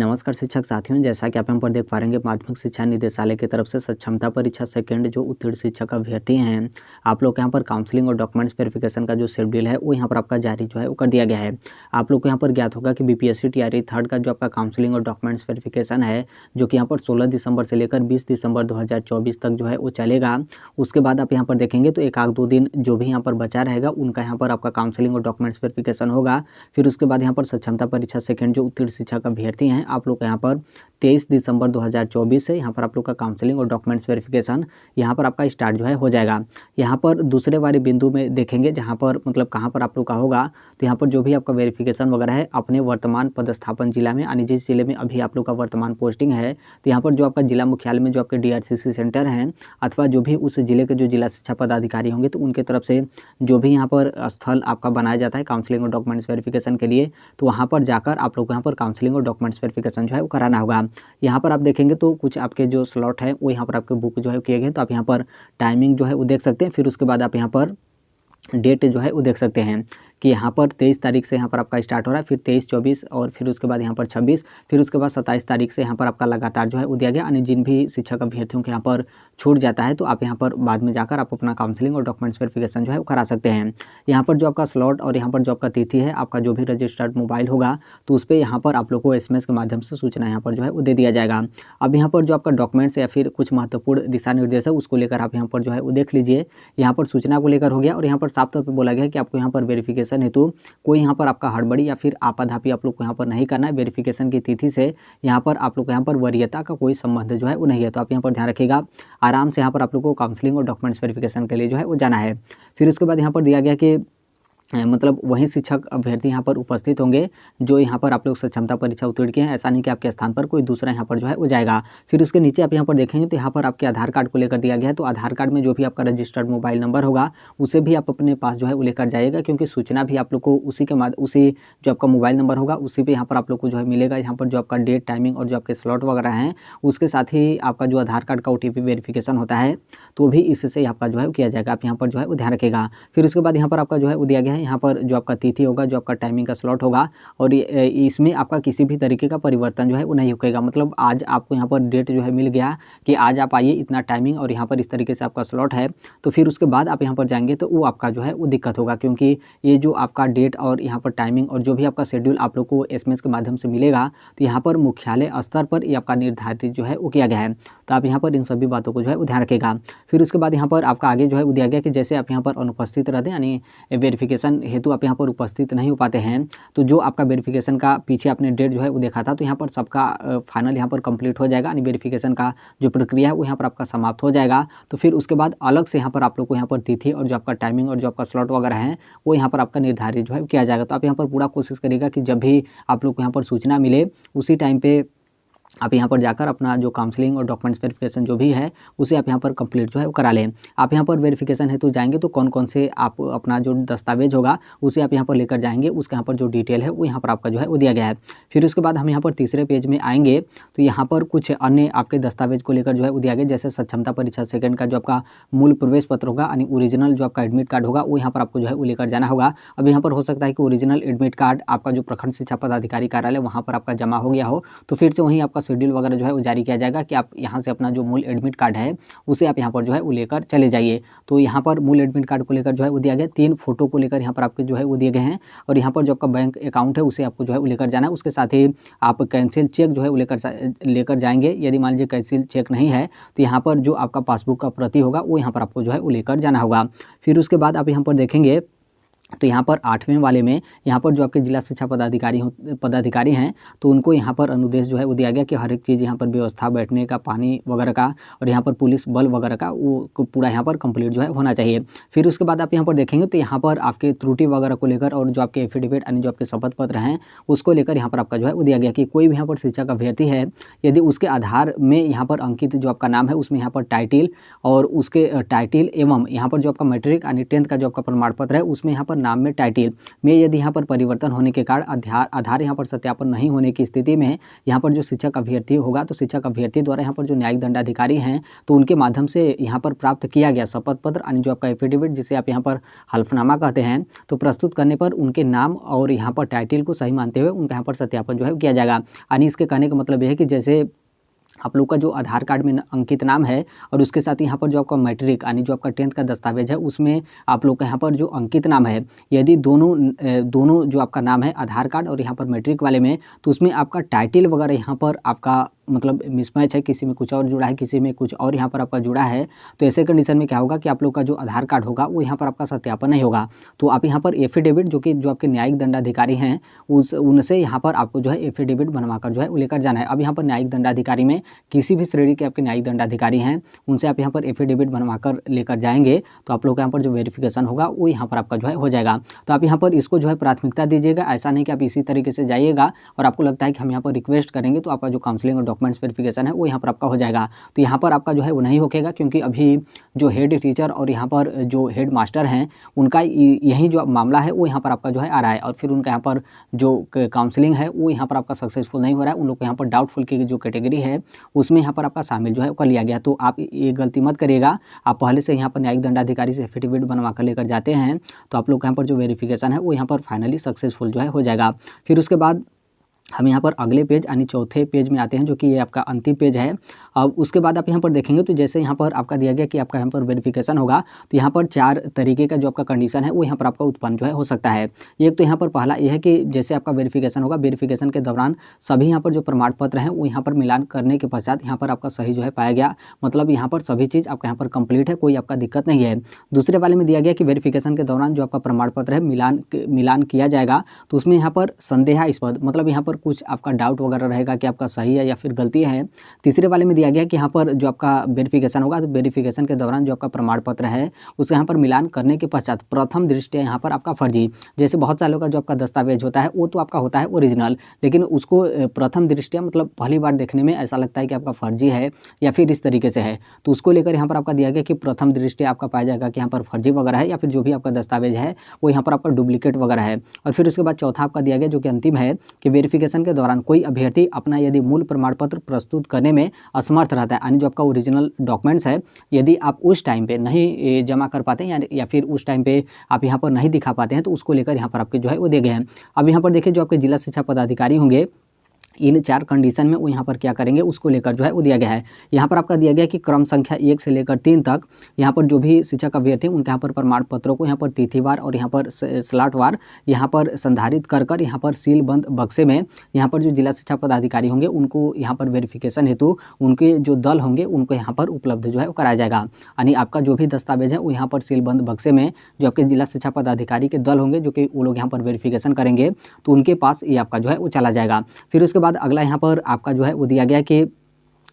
नमस्कार शिक्षक साथियों, जैसा कि आप यहाँ पर देख पा रहे हैं माध्यमिक शिक्षा निदेशालय की तरफ से सक्षमता परीक्षा सेकंड जो उत्तीर्ण शिक्षक अभ्यर्थी हैं, आप लोग के यहाँ पर काउंसलिंग और डॉक्यूमेंट्स वेरिफिकेशन का जो शेड्यूल है वो यहाँ पर आपका जारी जो है वो कर दिया गया है। आप लोग को यहाँ पर ज्ञात होगा कि बीपीएससी टीआरई थर्ड का जो आपका काउंसलिंग और डॉक्यूमेंट्स वेरिफिकेशन है, जो कि यहाँ पर 16 दिसंबर से लेकर 20 दिसंबर 2024 तक जो है वो चलेगा। उसके बाद आप यहाँ पर देखेंगे तो एक आध दो दिन जो भी यहाँ पर बचा रहेगा उनका यहाँ पर आपका काउंसलिंग और डॉक्यूमेंट्स वेरिफिकेशन होगा। फिर उसके बाद यहाँ पर सक्षमता परीक्षा सेकंड जो उत्तीर्ण शिक्षक अभ्यर्थी हैं, आप लोग यहाँ पर 23 दिसंबर 2024 से यहाँ पर आप लोग का काउंसलिंग और डॉक्यूमेंट्स वेरिफिकेशन यहाँ पर आपका स्टार्ट जो है हो जाएगा। यहाँ पर दूसरे वाले बिंदु में देखेंगे जहाँ पर मतलब कहाँ पर आप लोग का होगा, तो यहाँ पर जो भी आपका वेरिफिकेशन वगैरह है अपने वर्तमान पदस्थापन जिला में, यानी जिस जिले में अभी आप लोग का वर्तमान पोस्टिंग है, तो यहाँ पर जो आपका जिला मुख्यालय में जो आपके डीआरसीसी सेंटर हैं अथवा जो भी उस जिले के जो जिला शिक्षा पदाधिकारी होंगे तो उनके तरफ से जो भी यहाँ पर स्थल आपका बनाया जाता है काउंसलिंग और डॉक्यूमेंट्स वेरिफिकेशन के लिए, तो वहाँ पर जाकर आप लोग को यहाँ पर काउंसलिंग और डॉक्यूमेंट्स वेरिफिकेशन जो है वो कराना होगा। यहाँ पर आप देखेंगे तो कुछ आपके जो स्लॉट है वो यहाँ पर आपके बुक जो है किए गए, तो आप यहाँ पर टाइमिंग जो है वो देख सकते हैं। फिर उसके बाद आप यहाँ पर डेट जो है वो देख सकते हैं कि यहाँ पर 23 तारीख से यहाँ पर आपका स्टार्ट हो रहा है, फिर 23, 24 और फिर उसके बाद यहाँ पर 26, फिर उसके बाद 27 तारीख से यहाँ पर आपका लगातार जो है वो दिया गया। यानी जिन भी शिक्षक अभ्यर्थियों के यहाँ पर छूट जाता है तो आप यहाँ पर बाद में जाकर आप अपना काउंसलिंग और डॉक्यूमेंट्स वेरिफिकेशन जो है वो करा सकते हैं। यहाँ पर जो आपका स्लॉट और यहाँ पर जो आपका तिथि है, आपका जो भी रजिस्टर्ड मोबाइल होगा तो उस पर यहाँ पर आप लोग को SMS के माध्यम से सूचना यहाँ पर जो है वो दे दिया जाएगा। अब यहाँ पर जो आपका डॉक्यूमेंट्स या फिर कुछ महत्वपूर्ण दिशा निर्देश है उसको लेकर आप यहाँ पर जो है वो देख लीजिए। यहाँ पर सूचना को लेकर हो गया और यहाँ पर साफ तौर पर बोला गया है कि आपको यहाँ पर वेरिफिकेशन हेतु कोई यहाँ पर आपका हड़बड़ी या फिर आपाधापी आप लोग को यहाँ पर नहीं करना है। वेरिफिकेशन की तिथि से यहाँ पर आप लोग को यहाँ पर वरीयता का कोई संबंध जो है वो नहीं है, तो आप यहाँ पर ध्यान रखिएगा। आराम से यहाँ पर आप लोग को काउंसलिंग और डॉक्यूमेंट्स वेरिफिकेशन के लिए जो है वो जाना है। फिर उसके बाद यहाँ पर दिया गया कि मतलब वही शिक्षक अभ्यर्थी यहाँ पर उपस्थित होंगे जो यहाँ पर आप लोग सक्षमता परीक्षा उत्तीर्ण किए हैं। ऐसा नहीं कि आपके स्थान पर कोई दूसरा यहाँ पर जो है वो जाएगा। फिर उसके नीचे आप यहाँ पर देखेंगे तो यहाँ पर आपके आधार कार्ड को लेकर दिया गया है, तो आधार कार्ड में जो भी आपका रजिस्टर्ड मोबाइल नंबर होगा उसे भी आप अपने पास जो है वो लेकर जाइएगा, क्योंकि सूचना भी आप लोग को उसी जो आपका मोबाइल नंबर होगा उसी पर यहाँ पर आप लोग को जो है मिलेगा। यहाँ पर जो आपका डेट, टाइमिंग और जो आपके स्लॉट वगैरह हैं उसके साथ ही आपका जो आधार कार्ड का OTP वेरिफिकेशन होता है तो भी इससे आपका जो है किया जाएगा। आप यहाँ पर जो है वो ध्यान रखेगा। फिर उसके बाद यहाँ पर आपका जो है वो दिया गया है, यहाँ पर जो आपका तिथि होगा, जो आपका टाइमिंग का स्लॉट होगा और इसमें आपका किसी भी तरीके का परिवर्तन जो है वो नहीं होगा। मतलब आज आपको यहाँ पर डेट जो है मिल गया कि आज आप आइए, इतना टाइमिंग और यहाँ पर इस तरीके से आपका स्लॉट है, तो फिर उसके बाद आप यहाँ पर जाएंगे तो वो आपका जो है वो दिक्कत होगा, क्योंकि ये जो आपका डेट और यहाँ पर टाइमिंग और जो भी आपका शेड्यूल आप लोग को SMS के माध्यम से मिलेगा तो यहाँ पर मुख्यालय स्तर पर ये आपका निर्धारित जो है वो किया गया है। तो आप यहाँ पर इन सभी बातों को जो है वो ध्यान रखेगा। फिर उसके बाद यहाँ पर आपका आगे जो है वो दिया गया कि जैसे आप यहाँ पर अनुपस्थित रहते हैं, यानी वेरिफिकेशन हेतु आप यहाँ पर उपस्थित नहीं हो पाते हैं, तो जो आपका वेरिफिकेशन का पीछे आपने डेट जो है वो देखा था तो यहाँ पर सबका फाइनल यहाँ पर कंप्लीट हो जाएगा, यानी वेरिफिकेशन का जो प्रक्रिया है वो यहाँ पर आपका समाप्त हो जाएगा। तो फिर उसके बाद अलग से यहाँ पर आप लोग को यहाँ पर तिथि और जो आपका टाइमिंग और जो आपका स्लॉट वगैरह है वो यहाँ पर आपका निर्धारित जो है किया जाएगा। तो आप यहाँ पर पूरा कोशिश करिएगा कि जब भी आप लोग को यहाँ पर सूचना मिले उसी टाइम पे आप यहाँ पर जाकर अपना जो काउंसलिंग और डॉक्यूमेंट्स वेरिफिकेशन जो भी है उसे आप यहाँ पर कंप्लीट जो है वो करा लें। आप यहाँ पर वेरिफिकेशन हेतु जाएंगे तो कौन कौन से आप अपना जो दस्तावेज होगा उसे आप यहाँ पर लेकर जाएंगे, उसका यहाँ पर जो डिटेल है वो यहाँ पर आपका जो है वो दिया गया है। फिर उसके बाद हम यहाँ पर तीसरे पेज में आएंगे तो यहाँ पर कुछ अन्य आपके दस्तावेज को लेकर जो है वो दिया गया, जैसे सक्षमता परीक्षा सेकंड का जो आपका मूल प्रवेश पत्र होगा, यानी ओरिजिनल जो आपका एडमिट कार्ड होगा वो यहाँ पर आपको जो है वो लेकर जाना होगा। अब यहाँ पर हो सकता है कि ओरिजिनल एडमिट कार्ड आपका जो प्रखंड शिक्षा पदाधिकारी कार्यालय वहाँ पर आपका जमा हो गया हो, तो फिर से वहीं आपका शेड्यूल वगैरह जो है वो जारी किया जाएगा कि आप यहाँ से अपना जो मूल एडमिट कार्ड है उसे आप यहाँ पर जो है वो लेकर चले जाइए। तो यहाँ पर मूल एडमिट कार्ड को लेकर जो है वो दिया गया, 3 फोटो को लेकर यहाँ पर आपके जो है वो दिए गए हैं और यहाँ पर जो आपका बैंक अकाउंट है उसे आपको जो है वो लेकर जाना है। उसके साथ ही आप कैंसिल चेक जो है वो लेकर जाएंगे। यदि मान लीजिए कैंसिल चेक नहीं है तो यहाँ पर जो आपका पासबुक का प्रति होगा वो यहाँ पर आपको जो है वो लेकर जाना होगा। फिर उसके बाद आप यहाँ पर देखेंगे तो यहाँ पर 8वें वाले में यहाँ पर जो आपके जिला शिक्षा पदाधिकारी हैं तो उनको यहाँ पर अनुदेश जो है वो दिया गया कि हर एक चीज़ यहाँ पर व्यवस्था, बैठने का, पानी वगैरह का और यहाँ पर पुलिस बल वगैरह का वो पूरा यहाँ पर कंप्लीट जो है होना चाहिए। फिर उसके बाद आप यहाँ पर देखेंगे तो यहाँ पर आपके त्रुटि वगैरह को लेकर और जो आपके एफिडेविट यानी जो आपके शपथ पत्र हैं उसको लेकर यहाँ पर आपका जो है वो दिया गया कि कोई भी यहाँ पर शिक्षक अभ्यर्थी है यदि उसके आधार में यहाँ पर अंकित जो आपका नाम है उसमें यहाँ पर टाइटिल और उसके टाइटिल एवं यहाँ पर जो आपका मैट्रिक यानी 10th का जो आपका प्रमाण पत्र है उसमें यहाँ पर नाम में टाइटल में यदि यहाँ पर परिवर्तन होने के कारण आधार यहाँ पर सत्यापन नहीं होने की स्थिति में यहाँ पर जो शिक्षक अभ्यर्थी होगा तो शिक्षक अभ्यर्थी द्वारा यहाँ पर जो न्यायिक दंडाधिकारी हैं तो उनके माध्यम से यहाँ पर प्राप्त किया गया शपथ पत्र यानी जो आपका एफिडेविट जिसे आप यहाँ पर हल्फनामा कहते हैं तो प्रस्तुत करने पर उनके नाम और यहाँ पर टाइटल को सही मानते हुए उनका यहाँ पर सत्यापन जो है किया जाएगा। यानी इसके कहने का मतलब यह है कि जैसे आप लोग का जो आधार कार्ड में अंकित नाम है और उसके साथ यहाँ पर जो आपका मैट्रिक यानी जो आपका 10th का दस्तावेज है उसमें आप लोग का यहाँ पर जो अंकित नाम है यदि दोनों जो आपका नाम है आधार कार्ड और यहाँ पर मैट्रिक वाले में तो उसमें आपका टाइटल वगैरह यहाँ पर आपका मतलब मिसमैच है, किसी में कुछ और जुड़ा है किसी में कुछ और यहाँ पर आपका जुड़ा है तो ऐसे कंडीशन में क्या होगा कि आप लोग का जो आधार कार्ड होगा वो यहाँ पर आपका सत्यापन नहीं होगा। तो आप यहाँ पर एफिडेविट जो आपके न्यायिक दंडाधिकारी हैं उनसे यहाँ पर आपको जो है एफिडेविट बनवाकर जो है वो लेकर जाना है। अब यहाँ पर न्यायिक दंडाधिकारी में किसी भी श्रेणी के आपके न्यायिक दंडाधिकारी हैं उनसे आप यहाँ पर एफिडेविट बनवाकर लेकर जाएंगे तो आप लोग का यहाँ पर जो वेरिफिकेशन होगा वो यहाँ पर आपका जो है हो जाएगा। तो आप यहाँ पर इसको जो है प्राथमिकता दीजिएगा, ऐसा नहीं कि आप इसी तरीके से जाइएगा और आपको लगता है कि हम यहाँ पर रिक्वेस्ट करेंगे तो आपका जो काउंसलिंग और डॉक्यूमेंट्स वेरिफिकेशन है वो यहाँ पर आपका हो जाएगा। तो यहाँ पर आपका जो है वो नहीं होगा क्योंकि अभी जो हेड टीचर और यहाँ पर जो हेड मास्टर हैं उनका यही जो मामला है वो यहाँ पर आपका जो है आ रहा है और फिर उनका यहाँ पर जो काउंसलिंग है वो यहाँ पर आपका सक्सेसफुल नहीं हो रहा है। उन लोग को यहाँ पर डाउटफुल की जो कैटेगरी है उसमें यहाँ पर आपका शामिल जो है कर लिया गया। तो आप ये गलती मत करिएगा, आप पहले से यहाँ पर न्यायिक दंडाधिकारी से एफिडेविट बनवा कर लेकर जाते हैं तो आप लोग का यहाँ पर जो वेरिफिकेशन है वो यहाँ पर फाइनली सक्सेसफुल जो है हो जाएगा। फिर उसके बाद हम यहाँ पर अगले पेज यानी चौथे पेज में आते हैं जो कि ये आपका अंतिम पेज है। अब उसके बाद आप यहाँ पर देखेंगे तो जैसे यहाँ पर आपका दिया गया कि आपका यहाँ पर वेरिफिकेशन होगा तो यहाँ पर 4 तरीके का जो आपका कंडीशन है वो यहाँ पर आपका उत्पन्न जो है हो सकता है। एक तो यहाँ पर पहला ये है कि जैसे आपका वेरिफिकेशन होगा वेरिफिकेशन के दौरान सभी यहाँ पर जो प्रमाण पत्र हैं वो यहाँ पर मिलान करने के पश्चात यहाँ पर आपका सही जो है पाया गया, मतलब यहाँ पर सभी चीज़ आपका यहाँ पर कंप्लीट है, कोई आपका दिक्कत नहीं है। दूसरे वाले में दिया गया कि वेरिफिकेशन के दौरान जो आपका प्रमाण पत्र है मिलान किया जाएगा तो उसमें यहाँ पर संदेहास्पद मतलब यहाँ पर कुछ आपका डाउट वगैरह रहेगा कि आपका सही है या फिर गलती है। तीसरे वाले में दिया गया कि यहाँ पर जो आपका वेरिफिकेशन होगा तो वेरिफिकेशन के दौरान जो आपका प्रमाण पत्र है उसका यहाँ पर मिलान करने के पश्चात प्रथम दृष्टया यहाँ पर आपका फर्जी, जैसे बहुत सालों का जो आपका दस्तावेज होता है वो तो आपका होता है ओरिजिनल, लेकिन उसको प्रथम दृष्टया मतलब पहली बार देखने में ऐसा लगता है कि आपका फर्जी है या फिर इस तरीके से है तो उसको लेकर यहाँ पर आपका दिया गया कि प्रथम दृष्टया आपका पाया जाएगा कि यहाँ पर फर्जी वगैरह है या फिर जो भी आपका दस्तावेज है वो यहाँ पर आपका डुप्लीकेट वगैरह है। और फिर उसके बाद चौथा आपका दिया गया जो कि अंतिम है कि वेरिफिकेशन के दौरान कोई अभ्यर्थी अपना यदि मूल प्रमाण पत्र प्रस्तुत करने में असमर्थ रहता है यानी जो आपका ओरिजिनल डॉक्यूमेंट्स है यदि आप उस टाइम पे नहीं जमा कर पाते हैं या फिर उस टाइम पे आप यहाँ पर नहीं दिखा पाते हैं तो उसको लेकर यहाँ पर आपके जो है वो दे गए हैं। अब यहाँ पर देखिए जो आपके जिला शिक्षा पदाधिकारी होंगे इन 4 कंडीशन में वो यहाँ पर क्या करेंगे उसको लेकर जो है वो दिया गया है। यहाँ पर आपका दिया गया कि क्रम संख्या 1 से लेकर 3 तक यहाँ पर जो भी शिक्षक अभ्यर्थी उनके यहाँ पर प्रमाण पत्रों को यहाँ पर तिथिवार और यहाँ पर स्लॉटवार यहाँ पर संधारित कर यहाँ पर सील बंद बक्से में यहाँ पर जो जिला शिक्षा पदाधिकारी होंगे उनको यहाँ पर वेरिफिकेशन हेतु उनके जो दल होंगे उनको यहाँ पर उपलब्ध जो है वो कराया जाएगा। यानी आपका जो भी दस्तावेज है वो यहाँ पर सील बंद बक्से में जो आपके जिला शिक्षा पदाधिकारी के दल होंगे जो कि वो लोग यहाँ पर वेरिफिकेशन करेंगे तो उनके पास ये आपका जो है वो चला जाएगा। फिर उसके बाद अगला यहाँ पर आपका जो है वो दिया गया कि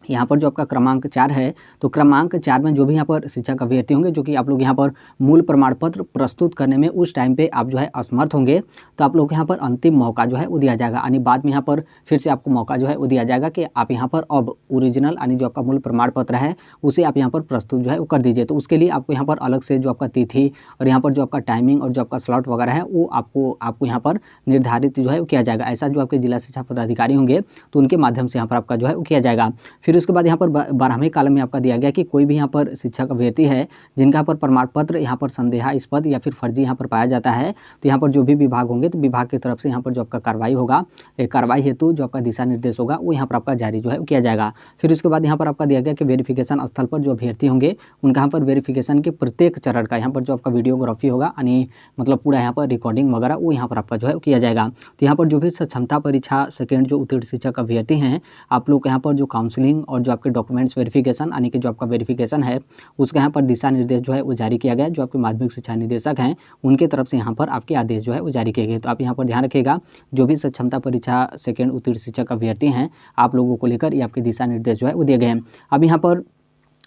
यहाँ पर जो आपका क्रमांक 4 है तो क्रमांक 4 में जो भी यहाँ पर शिक्षक अभ्यर्थी होंगे जो कि आप लोग यहाँ पर मूल प्रमाण पत्र प्रस्तुत करने में उस टाइम पे आप जो है असमर्थ होंगे तो आप लोग यहाँ पर अंतिम मौका जो है वो दिया जाएगा। यानी बाद में यहाँ पर फिर से आपको मौका जो है वो दिया जाएगा कि आप यहाँ पर अब ओरिजिनल यानी जो आपका मूल प्रमाण पत्र है उसे आप यहाँ पर प्रस्तुत जो है वो कर दीजिए। तो उसके लिए आपको यहाँ पर अलग से जो आपका तिथि और यहाँ पर जो आपका टाइमिंग और जो आपका स्लॉट वगैरह है वो आपको यहाँ पर निर्धारित जो है वो किया जाएगा। ऐसा जो आपके जिला शिक्षा पदाधिकारी होंगे तो उनके माध्यम से यहाँ पर आपका जो है वो किया जाएगा। फिर उसके बाद यहाँ पर 12वें कॉलम में आपका दिया गया कि कोई भी यहाँ पर शिक्षक अभ्यर्थी है जिनका पर प्रमाण पत्र यहाँ पर संदेहास्पद या फिर फर्जी यहाँ पर पाया जाता है तो यहाँ पर जो भी विभाग होंगे तो विभाग की तरफ से यहाँ पर जो आपका कार्रवाई होगा कार्रवाई हेतु जो आपका दिशा निर्देश होगा वो यहाँ पर आपका जारी जो है किया जाएगा। फिर उसके बाद यहाँ पर आपका दिया गया कि वेरिफिकेशन स्थल पर जो अभ्यर्थी होंगे उनका यहाँ पर वेरिफिकेशन के प्रत्येक चरण का यहाँ पर जो आपका वीडियोग्राफी होगा यानी मतलब पूरा यहाँ पर रिकॉर्डिंग वगैरह वो यहाँ पर आपका जो है किया जाएगा। तो यहाँ पर जो भी क्षमता परीक्षा सेकेंड जो उत्तीर्ण शिक्षक अभ्यर्थी हैं आप लोग यहाँ पर जो काउंसलिंग और जो आपके डॉक्यूमेंट्स वेरिफिकेशन यानी कि जो आपका वेरिफिकेशन है उसका यहाँ पर दिशा निर्देश जो है वो जारी किया गया। जो आपके माध्यमिक शिक्षा निदेशक हैं उनके तरफ से यहाँ पर आपके आदेश जो है वो जारी किए गए। तो आप यहाँ पर ध्यान रखिएगा जो भी क्षमता परीक्षा सेकेंड उत्तीर्ण शिक्षक अभ्यर्थी हैं आप लोगों को लेकर ये आपके दिशा निर्देश जो है वो दिए गए हैं। अब यहाँ पर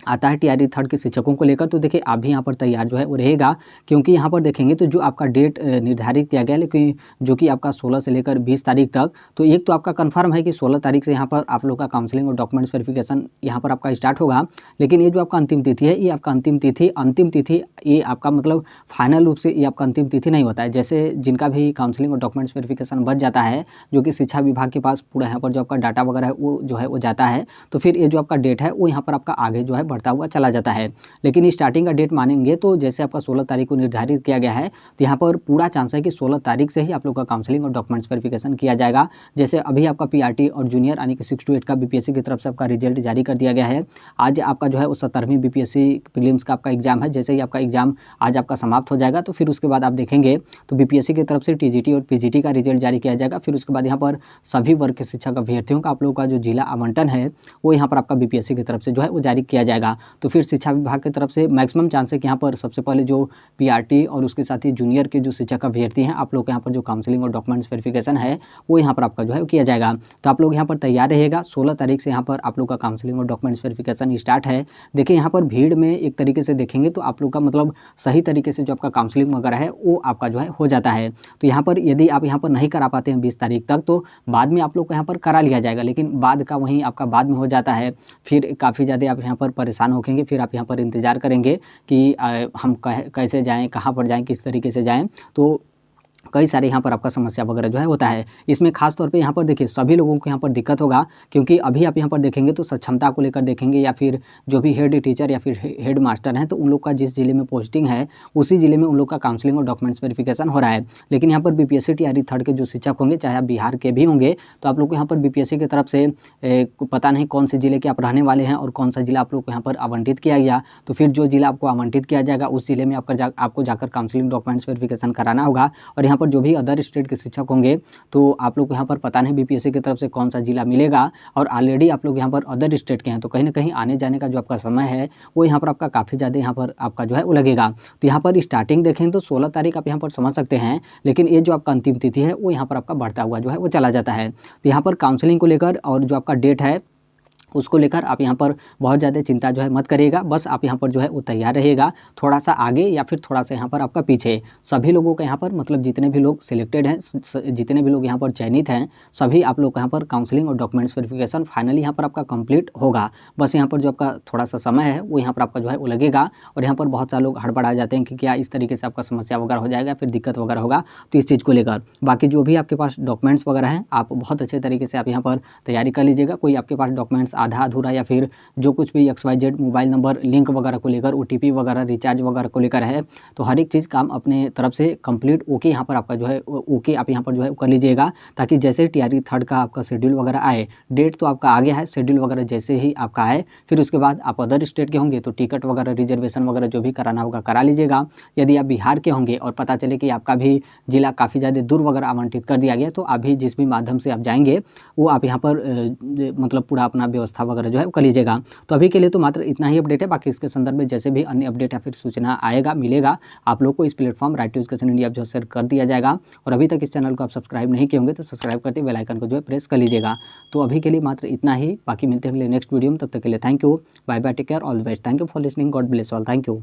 आता है टीआरई थर्ड के शिक्षकों को लेकर, तो देखिए आप भी यहाँ पर तैयार जो है वो रहेगा, क्योंकि यहाँ पर देखेंगे तो जो आपका डेट निर्धारित किया गया है, लेकिन जो कि आपका 16 से लेकर 20 तारीख तक, तो एक तो आपका कंफर्म है कि 16 तारीख से यहाँ पर आप लोग का काउंसलिंग और डॉक्यूमेंट्स वेरिफिकेशन यहाँ पर आपका स्टार्ट होगा। लेकिन ये जो आपका अंतिम तिथि है, ये आपका अंतिम तिथि ये आपका मतलब फाइनल रूप से ये आपका अंतिम तिथि नहीं होता है। जैसे जिनका भी काउंसलिंग और डॉक्यूमेंट्स वेरिफिकेशन बच जाता है, जो कि शिक्षा विभाग के पास पूरा यहाँ पर जो आपका डाटा वगैरह है वो जो है वो जाता है, तो फिर ये जो आपका डेट है वो यहाँ पर आपका आगे जो है बढ़ता हुआ चला जाता है। लेकिन स्टार्टिंग का डेट मानेंगे तो जैसे आपका 16 तारीख को निर्धारित किया गया है, तो यहाँ पर पूरा चांस है कि 16 तारीख से ही आप लोग का काउंसलिंग और डॉक्यूमेंट्स वेरिफिकेशन किया जाएगा। जैसे अभी आपका पीआरटी और जूनियर यानी कि 6 to 8 का बीपीएससी की तरफ से आपका रिजल्ट जारी कर दिया गया है। आज आपका जो है वो 17वीं बीपीएससी प्रीलिम्स का आपका एग्जाम है। जैसे ही आपका एग्जाम आज आपका समाप्त हो जाएगा, तो फिर उसके बाद आप देखेंगे तो बीपीएससी की तरफ से टीजीटी और पीजीटी का रिजल्ट जारी किया जाएगा। फिर उसके बाद यहाँ पर सभी वर्ग के शिक्षक अभ्यर्थियों का आप लोगों का जो जिला आवंटन है वो यहाँ पर आपका बीपीएससी की तरफ से जो है वो जारी किया जाएगा। तो फिर शिक्षा विभाग की तरफ से मैक्सिमम चांस है कि यहाँ पर सबसे पहले जो पीआरटी और उसके साथ ही जूनियर के जो शिक्षक अभ्यर्थी हैं, आप लोग के यहाँ पर जो काउंसलिंग और डॉक्यूमेंट्स वेरिफिकेशन है वो यहाँ पर आपका जो है किया जाएगा। तो आप लोग यहाँ पर तैयार रहेगा। 16 तारीख से यहाँ पर आप लोग का काउंसलिंग और डॉक्यूमेंट्स वेरिफिकेशन स्टार्ट है। देखिए यहाँ पर भीड़ में एक तरीके से देखेंगे तो आप लोग का मतलब सही तरीके से जो आपका काउंसलिंग वगैरह है वो आपका जो है हो जाता है। तो यहाँ पर यदि आप यहाँ पर नहीं करा पाते हैं 20 तारीख तक, तो बाद में आप लोग को यहाँ पर करा लिया जाएगा, लेकिन बाद का वहीं आपका बाद में हो जाता है। फिर काफ़ी ज़्यादा आप यहाँ पर परेशान होंगे, फिर आप यहाँ पर इंतज़ार करेंगे कि हम कैसे जाएँ, कहाँ पर जाएँ, किस तरीके से जाएँ। तो कई सारे यहाँ पर आपका समस्या वगैरह जो है होता है। इसमें खास तौर पे यहाँ पर देखिए सभी लोगों को यहाँ पर दिक्कत होगा, क्योंकि अभी आप यहाँ पर देखेंगे तो सक्षमता को लेकर देखेंगे या फिर जो भी हेड टीचर या फिर हेड मास्टर हैं, तो उन लोग का जिस जिले में पोस्टिंग है उसी जिले में उन लोग का काउंसलिंग और डॉक्यूमेंट्स वेरिफिकेशन हो रहा है। लेकिन यहाँ पर बीपीएससी टीआरई थर्ड के जो शिक्षक होंगे, चाहे आप बिहार के भी होंगे, तो आप लोग को यहाँ पर बीपीएससी की तरफ से पता नहीं कौन से जिले के आप रहने वाले हैं और कौन सा जिला आप लोग को यहाँ पर आवंटित किया गया, तो फिर जो जिला आपको आवंटित किया जाएगा उस जिले में आपको जाकर काउंसलिंग डॉक्यूमेंट्स वेरिफिकेशन कराना होगा। और यहाँ पर जो भी अदर स्टेट के शिक्षक होंगे, तो आप लोग को यहाँ पर पता नहीं बीपीएससी की तरफ से कौन सा जिला मिलेगा, और ऑलरेडी आप लोग यहाँ पर अदर स्टेट के हैं, तो कहीं ना कहीं आने जाने का जो आपका समय है वो यहाँ पर आपका काफ़ी ज़्यादा यहाँ पर आपका जो है वो लगेगा। तो यहाँ पर स्टार्टिंग देखें तो 16 तारीख आप यहाँ पर समझ सकते हैं, लेकिन ये जो आपका अंतिम तिथि है वो यहाँ पर आपका बढ़ता हुआ जो है वो चला जाता है। तो यहाँ पर काउंसलिंग को लेकर और जो आपका डेट है उसको लेकर आप यहाँ पर बहुत ज़्यादा चिंता जो है मत करिएगा। बस आप यहाँ पर जो है वो तैयार रहेगा, थोड़ा सा आगे या फिर थोड़ा सा यहाँ पर आपका पीछे। सभी लोगों का यहाँ पर मतलब जितने भी लोग सिलेक्टेड हैं, जितने भी लोग यहाँ पर चयनित हैं, सभी आप लोग यहाँ पर काउंसलिंग और डॉक्यूमेंट्स वेरिफिकेशन फाइनली यहाँ पर आपका कंप्लीट होगा। बस यहाँ पर जो आपका थोड़ा सा समय है वो यहाँ पर आपका जो है वो लगेगा। और यहाँ पर बहुत सारे लोग हड़बड़ा जाते हैं कि क्या इस तरीके से आपका समस्या वगैरह हो जाएगा, फिर दिक्कत वगैरह होगा, तो इस चीज़ को लेकर बाकी जो भी आपके पास डॉक्यूमेंट्स वगैरह हैं आप बहुत अच्छे तरीके से आप यहाँ पर तैयारी कर लीजिएगा। कोई आपके पास डॉक्यूमेंट्स आधा अधूरा या फिर जो कुछ भी XYZ मोबाइल नंबर लिंक वगैरह को लेकर, OTP वगैरह, रिचार्ज वगैरह को लेकर है, तो हर एक चीज़ काम अपने तरफ से कंप्लीट ओके यहाँ पर आपका जो है ओके आप यहाँ पर जो है कर लीजिएगा, ताकि जैसे टीआरई थर्ड का आपका शेड्यूल वगैरह आए, डेट तो आपका आ गया है, शेड्यूल वगैरह जैसे ही आपका आए, फिर उसके बाद आप अदर स्टेट के होंगे तो टिकट वगैरह रिजर्वेशन वगैरह जो भी कराना होगा करा लीजिएगा। यदि आप बिहार के होंगे और पता चले कि आपका भी जिला काफ़ी ज़्यादा दूर वगैरह आवंटित कर दिया गया, तो आप भी जिस भी माध्यम से आप जाएंगे वो आप यहाँ पर मतलब पूरा अपना व्यवस्था वगैरह जो है कर लीजिएगा। तो अभी के लिए तो मात्र इतना ही अपडेट है। बाकी इसके संदर्भ में जैसे भी अन्य अपडेट या फिर सूचना आएगा मिलेगा, आप लोग को इस platform right to education India जो शेयर कर दिया जाएगा। और अभी तक इस चैनल को आप सब्सक्राइब नहीं किए होंगे तो सब्सक्राइब करके बेल आइकन को जो है प्रेस कर लीजिएगा। तो अभी के लिए मात्र इतना ही, बाकी मिलते हैं अगले नेक्स्ट वीडियो में। तब तक के लिए thank you, bye bye, take care, all the best, thank you for listening, God bless all, thank you.